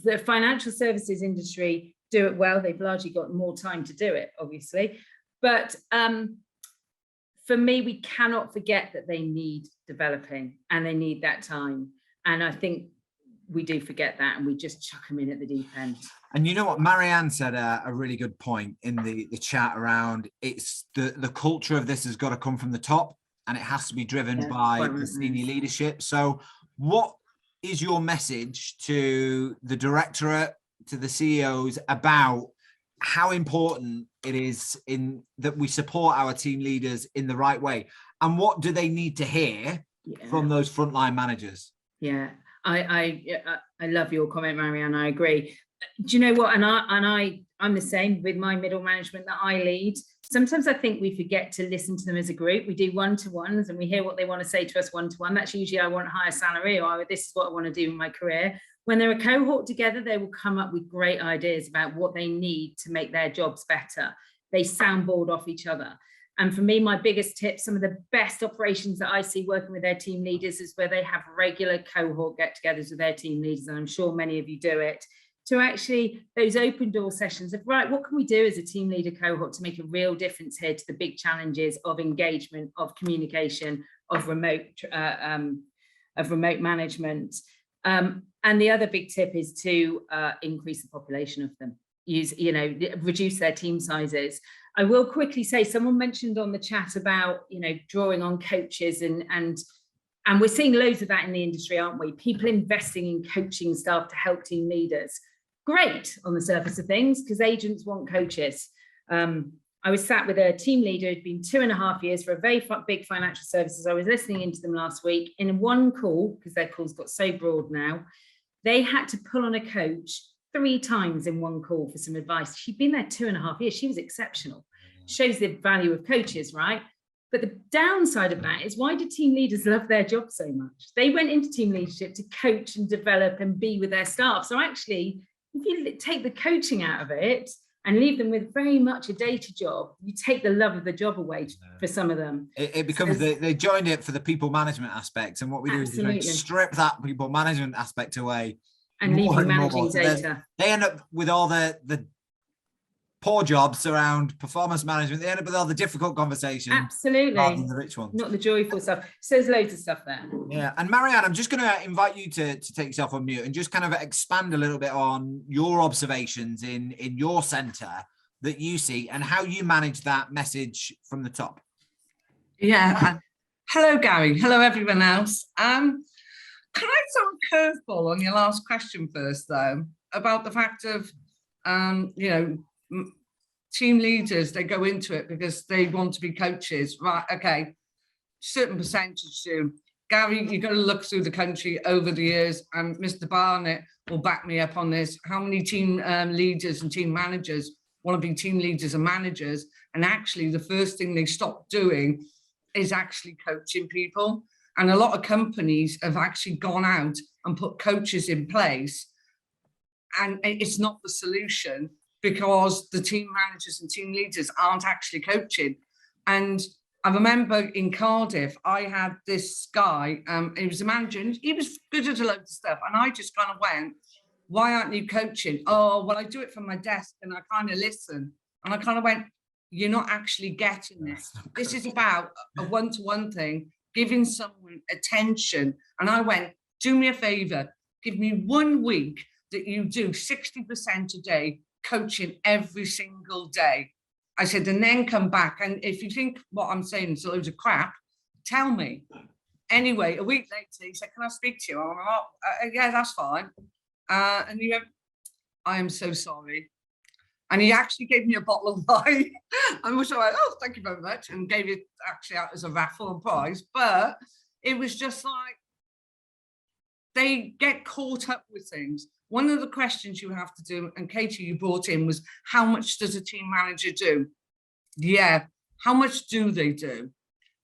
The financial services industry do it well. They've largely got more time to do it, obviously. But for me, we cannot forget that they need developing and they need that time. And I think we do forget that, and we just chuck them in at the deep end. And you know what, Marianne said a really good point in the chat around, it's the culture of this has got to come from the top, and it has to be driven by the senior leadership. So what is your message to the directorate, to the CEOs, about how important it is in that we support our team leaders in the right way, and what do they need to hear from those frontline managers? Yeah, I love your comment, Marianne. I agree. Do you know what? And I'm the same with my middle management that I lead. Sometimes I think we forget to listen to them as a group. We do one-to-ones and we hear what they want to say to us one-to-one. That's usually, I want a higher salary, or this is what I want to do in my career. When they're a cohort together, they will come up with great ideas about what they need to make their jobs better. They soundboard off each other. And for me, my biggest tip, some of the best operations that I see working with their team leaders is where they have regular cohort get-togethers with their team leaders. And I'm sure many of you do it. To actually, those open door sessions of, right, what can we do as a team leader cohort to make a real difference here to the big challenges of engagement, of communication, of remote management. And the other big tip is to increase the population of them. Reduce their team sizes. I will quickly say, someone mentioned on the chat about, drawing on coaches and we're seeing loads of that in the industry, aren't we? People investing in coaching staff to help team leaders. Great on the surface of things, because agents want coaches. I was sat with a team leader who'd been 2.5 years for a very big financial services. I was listening into them last week. In one call, because their calls got so broad now, they had to pull on a coach 3 times in one call for some advice. She'd been there 2.5 years. She was exceptional. Shows the value of coaches, right? But the downside of that is, why do team leaders love their job so much? They went into team leadership to coach and develop and be with their staff. So actually, if you take the coaching out of it and leave them with very much a data job, you take the love of the job away for some of them. It becomes, they joined it for the people management aspects. And what we do is strip that people management aspect away. And leave you managing data. They end up with all the poor jobs around performance management. They end up with all the difficult conversations. Absolutely. Rather than the rich ones. Not the joyful stuff. So there's loads of stuff there. Yeah. And Marianne, I'm just going to invite you to take yourself on mute and just kind of expand a little bit on your observations in your centre that you see and how you manage that message from the top. Yeah. Hello, Gary. Hello, everyone else. Can I throw a curveball on your last question first, though, about the fact of, team leaders, they go into it because they want to be coaches, right? Okay, certain percentage do. Gary, you've got to look through the country over the years, and Mr. Barnett will back me up on this. How many team leaders and team managers want to be team leaders and managers? And actually, the first thing they stop doing is actually coaching people. And a lot of companies have actually gone out and put coaches in place, and it's not the solution, because the team managers and team leaders aren't actually coaching. And I remember in Cardiff, I had this guy, he was a manager, and he was good at a load of stuff. And I just kind of went, why aren't you coaching? Oh, well, I do it from my desk and I kind of listen. And I kind of went, you're not actually getting this. This is about a one-to-one thing, giving someone attention. And I went, do me a favor, Give me 1 week that you do 60% a day, coaching every single day. I said, and then come back. And if you think what I'm saying is loads of crap, tell me. Anyway, a week later, he said, can I speak to you? I'm like, yeah, that's fine. And he went, I am so sorry. And he actually gave me a bottle of wine. I was like, oh, thank you very much. And gave it actually out as a raffle and prize. But it was just like, they get caught up with things. One of the questions you have to do, and Katie, you brought in, was how much does a team manager do? Yeah, how much do they do?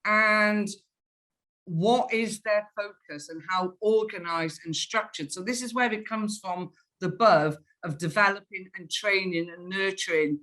And what is their focus and how organized and structured? So this is where it comes from, the above of developing and training and nurturing,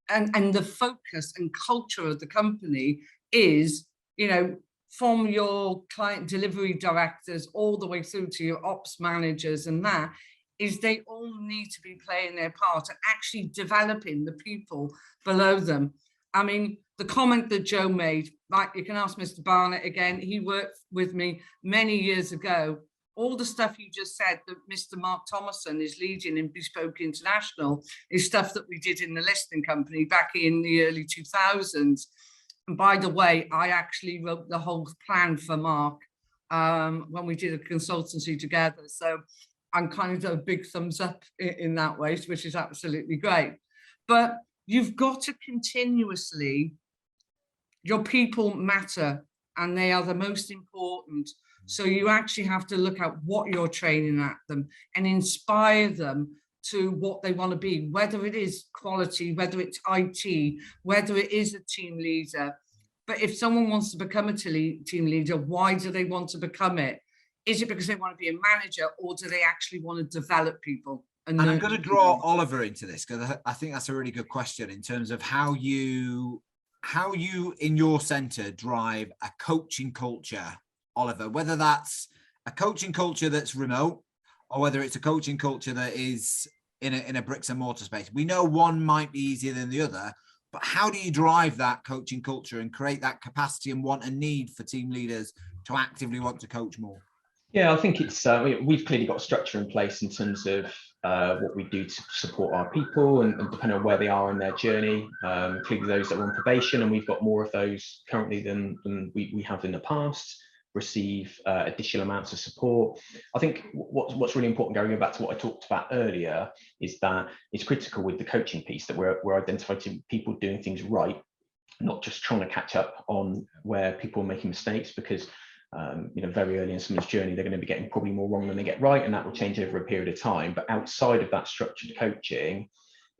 and the focus and culture of the company is, you know, from your client delivery directors all the way through to your ops managers, and that is they all need to be playing their part and actually developing the people below them. I mean, the comment that Joe made, like, you can ask Mr. Barnett again, he worked with me many years ago. All the stuff you just said that Mr. Mark Thomason is leading in Bespoke International is stuff that we did in the listing company back in the early 2000s. And by the way, I actually wrote the whole plan for Mark when we did a consultancy together. So I'm kind of a big thumbs up in that way, which is absolutely great. But you've got to continuously, your people matter and they are the most important. So you actually have to look at what you're training at them and inspire them to what they want to be, whether it is quality, whether it's IT, whether it is a team leader. But if someone wants to become a team leader, why do they want to become it? Is it because they want to be a manager, or do they actually want to develop people? And I'm going to draw Oliver into this because I think that's a really good question in terms of how you in your centre drive a coaching culture, Oliver, whether that's a coaching culture that's remote or whether it's a coaching culture that is in a bricks and mortar space. We know one might be easier than the other, but how do you drive that coaching culture and create that capacity and want and need for team leaders to actively want to coach more? Yeah, I think it's we've clearly got a structure in place in terms of what we do to support our people and depending on where they are in their journey, including those that are on probation, and we've got more of those currently than we have in the past, receive additional amounts of support. I think what's really important, going back to what I talked about earlier, is that it's critical with the coaching piece that we're identifying people doing things right, not just trying to catch up on where people are making mistakes, because you know, very early in someone's journey, they're going to be getting probably more wrong than they get right, and that will change over a period of time. But outside of that structured coaching,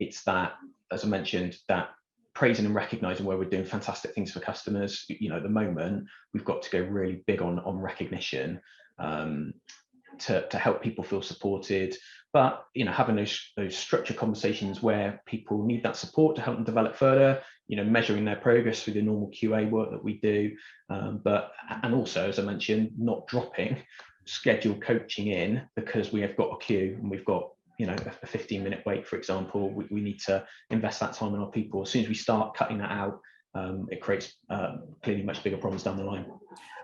it's that, as I mentioned, that praising and recognizing where we're doing fantastic things for customers. You know, at the moment, we've got to go really big on recognition to help people feel supported. But, you know, having those structured conversations where people need that support to help them develop further, you know, measuring their progress through the normal QA work that we do. And also, as I mentioned, not dropping scheduled coaching in because we have got a queue and we've got, you know, a 15-minute wait, for example. We need to invest that time in our people. As soon as we start cutting that out, it creates clearly much bigger problems down the line.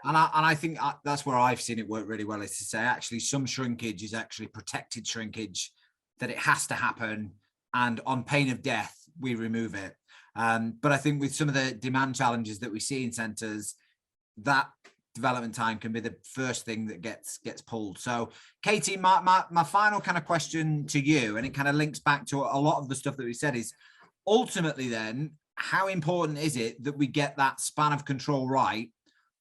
And I think that's where I've seen it work really well, is to say actually some shrinkage is actually protected shrinkage, that it has to happen, and on pain of death we remove it. But I think with some of the demand challenges that we see in centres, that development time can be the first thing that gets pulled. So Katie, my final kind of question to you, and it kind of links back to a lot of the stuff that we said, is ultimately then, how important is it that we get that span of control right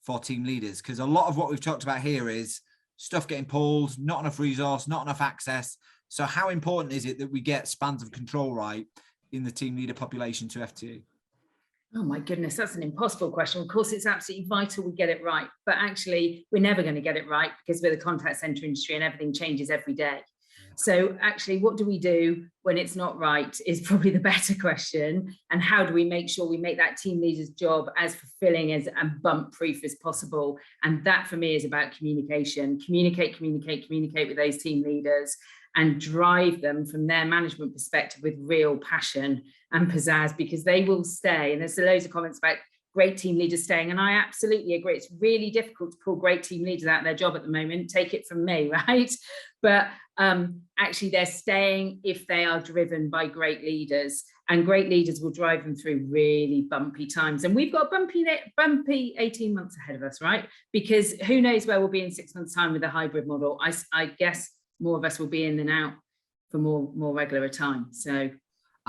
for team leaders? Because a lot of what we've talked about here is stuff getting pulled, not enough resource, not enough access. So how important is it that we get spans of control right in the team leader population to FTE? Oh my goodness, that's an impossible question. Of course, it's absolutely vital we get it right, but actually we're never going to get it right because we're the contact center industry and everything changes every day. So actually, what do we do when it's not right is probably the better question. And how do we make sure we make that team leader's job as fulfilling as and bump proof as possible? And that for me is about communication. Communicate with those team leaders and drive them from their management perspective with real passion and pizzazz, because they will stay. And there's loads of comments about great team leaders staying. And I absolutely agree. It's really difficult to pull great team leaders out of their job at the moment. Take it from me, right? But actually they're staying if they are driven by great leaders, and great leaders will drive them through really bumpy times. And we've got a bumpy 18 months ahead of us, right? Because who knows where we'll be in 6 months' time with a hybrid model. I guess more of us will be in than out for more regular time. So,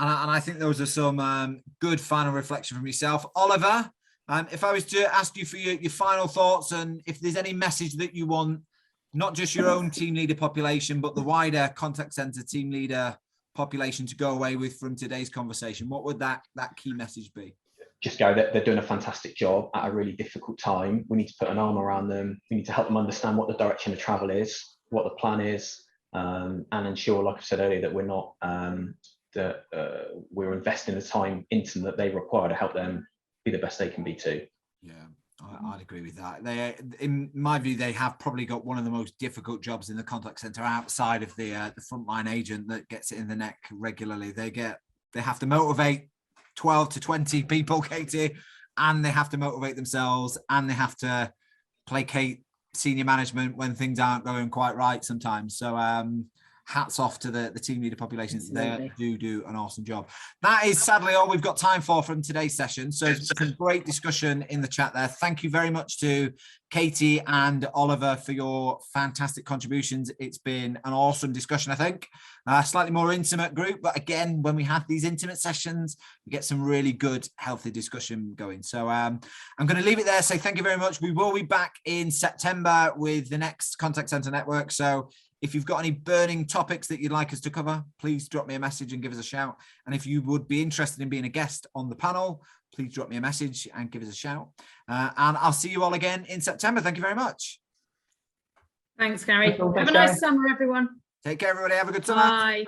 and I think those are some good final reflection from yourself, Oliver. If I was to ask you for your final thoughts, and if there's any message that you want, not just your own team leader population, but the wider contact center team leader population to go away with from today's conversation, what would that key message be? Just go that they're doing a fantastic job at a really difficult time. We need to put an arm around them. We need to help them understand what the direction of travel is, what the plan is, and ensure, like I said earlier, that we're not we're investing the time into them that they require to help them be the best they can be too. Yeah, I'd agree with that. They, in my view, they have probably got one of the most difficult jobs in the contact center outside of the frontline agent that gets it in the neck regularly. They have to motivate 12 to 20 people, Katie, and they have to motivate themselves, and they have to placate senior management when things aren't going quite right sometimes. So hats off to the team leader populations. They do an awesome job. That is sadly all we've got time for from today's session. So it's been great discussion in the chat there. Thank you very much to Katie and Oliver for your fantastic contributions. It's been an awesome discussion, I think. Slightly more intimate group, but again, when we have these intimate sessions, we get some really good, healthy discussion going. So I'm going to leave it there. Say thank you very much. We will be back in September with the next Contact Center Network. So if you've got any burning topics that you'd like us to cover, please drop me a message and give us a shout. And if you would be interested in being a guest on the panel, please drop me a message and give us a shout. And I'll see you all again in September. Thank you very much. Thanks, Gary. Thanks, Have a Gary. nice summer, everyone. Take care, everybody. Have a good summer. Bye.